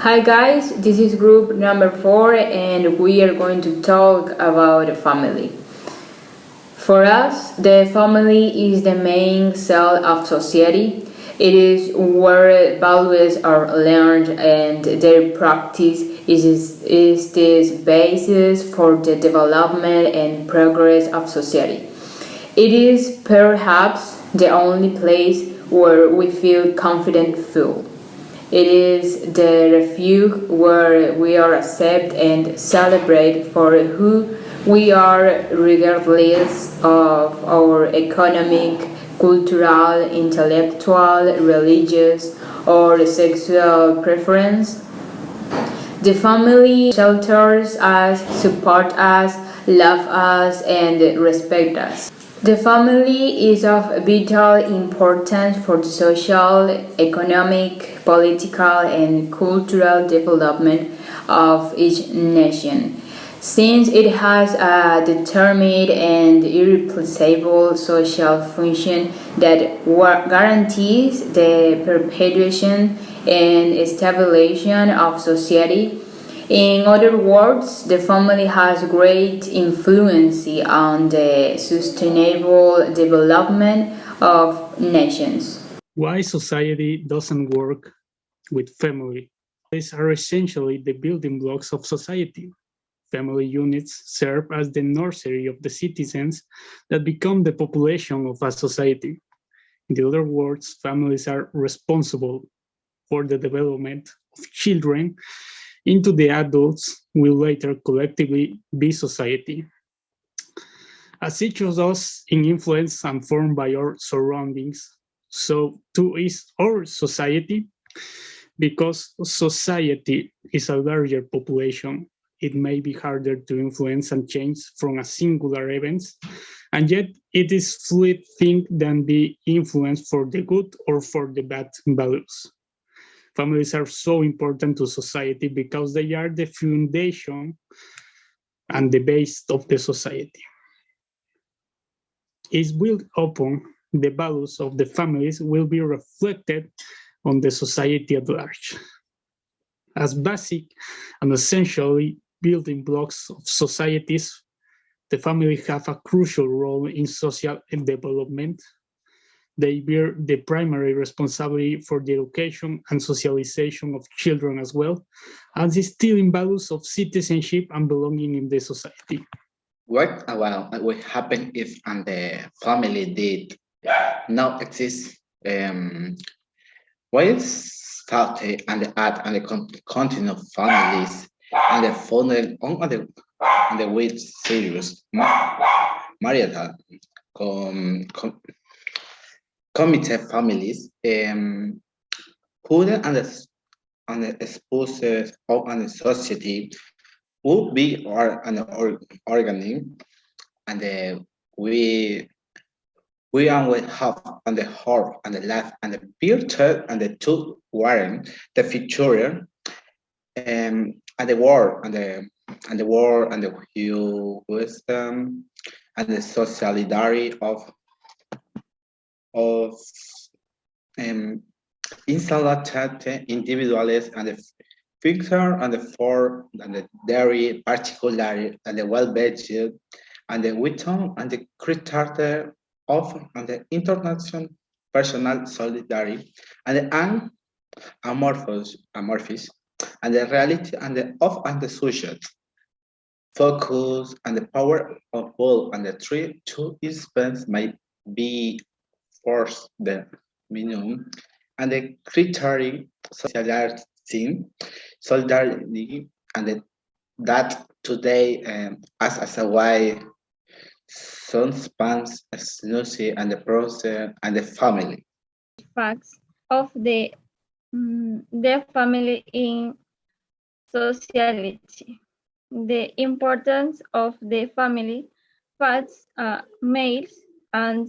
Hi guys, this is group number 4 and we are going to talk about family. For us, the family is the main cell of society. It is where values are learned and their practice is this basis for the development and progress of society. It is perhaps the only place where we feel confident full. It is the refuge where we are accepted and celebrated for who we are regardless of our economic, cultural, intellectual, religious, or sexual preference. The family shelters us, support us, love us, and respect us. The family is of vital importance for the social, economic, political, and cultural development of each nation, since it has a determined and irreplaceable social function that guarantees the perpetuation and stabilization of society. In other words, the family has great influence on the sustainable development of nations. Why society doesn't work with family? These are essentially the building blocks of society. Family units serve as the nursery of the citizens that become the population of a society. In other words, families are responsible for the development of children into the adults will later collectively be society. As each of us is influenced and formed by our surroundings, so too is our society. Because society is a larger population, it may be harder to influence and change from a singular event, and yet it is fluid thing than be influenced for the good or for the bad values. Families are so important to society because they are the foundation and the base of the society. Is built upon the values of the families will be reflected on the society at large. As basic and essentially building blocks of societies, the family have a crucial role in social development. They bear the primary responsibility for the education and socialization of children as well, and instilling values of citizenship and belonging in the society. What would happen if and the family did not exist? What is thought and the art and the continue of families and the founded on the way serious marital com, com, committed families who and the spouses of the society would be an organic and we only have on the heart and the left and the filter and the two warren the future and the war and the war and the wisdom and the solidarity of um, insulated individuals and the figure and the four and the dairy particularly and the well-being and the wisdom and the criteria of and the international personal solidarity and the amorphous and the reality and the of and the social focus and the power of all and the three two instance might be force the minimum and the criteria solidarity and that today as a way some spans snoozy and the process and the family. Facts of the family in society. The importance of the family facts males and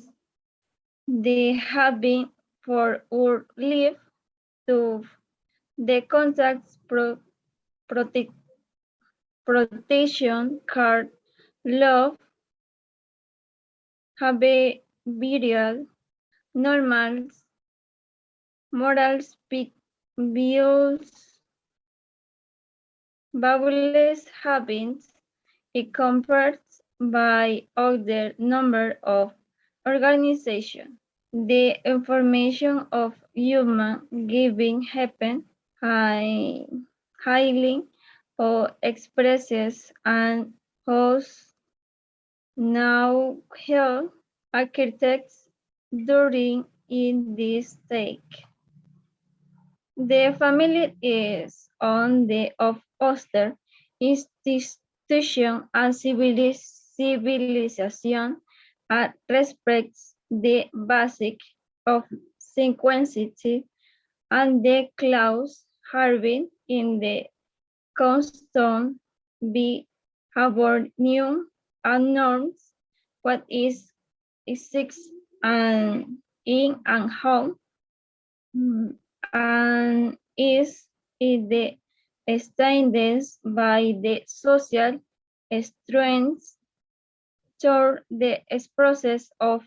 they have been for our life to the contacts protection card love behavioral normals moral speak views Bubbles habits it compared by other number of organizations. The information of human giving happen highly or expresses and hosts now help architects during in this take. The family is on the of Oster institution and civilization and respects the basic of sequencing and the clause Harvey in the constant behavior new and norms what is six and in and how and is the standards by the social strengths toward the process of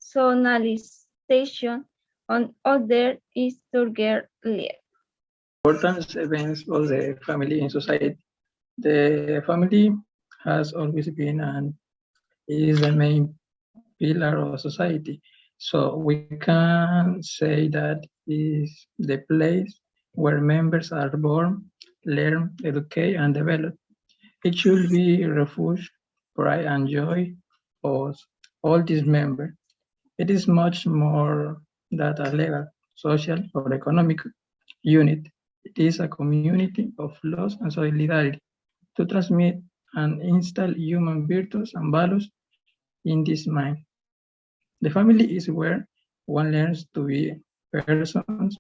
zonalization on other is to get live. Important events of the family in society. The family has always been and is the main pillar of society. So we can say that is the place where members are born, learn, educate, and develop. It should be a refuge, pride, and joy of all these members. It is much more than a legal, social, or economic unit. It is a community of love and solidarity to transmit and instill human virtues and values in this mind. The family is where one learns to be persons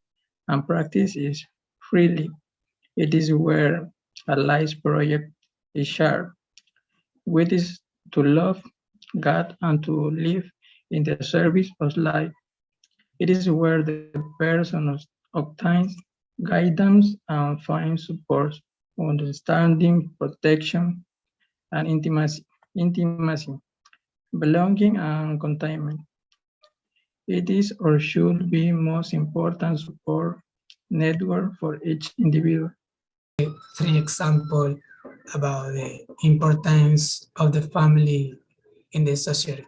and practice is freely. It is where a life project is shared, which is to love God and to live in the service of life. It is where the person obtains guidance and finds support, understanding, protection, and intimacy, belonging, and containment. It is or should be most important support network for each individual. 3 examples about the importance of the family in the society.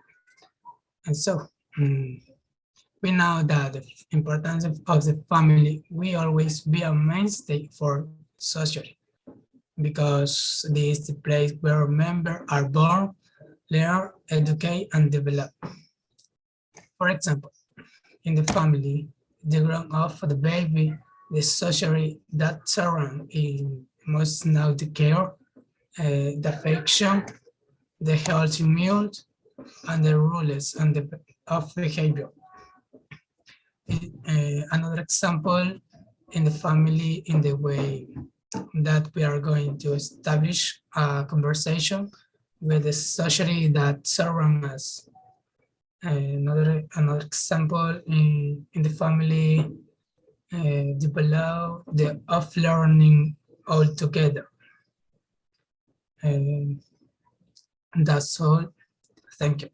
And so we know that the importance of the family will always be a mainstay for society because this is the place where members are born, learn, educate, and develop. For example, in the family, the growth of the baby, the society that surround him must know the care, the affection, the healthy meal, and the rules and of behavior. Another example in the family, in the way that we are going to establish a conversation with the society that surround us. Another example in the family, develop the of learning altogether. And that's all. Thank you.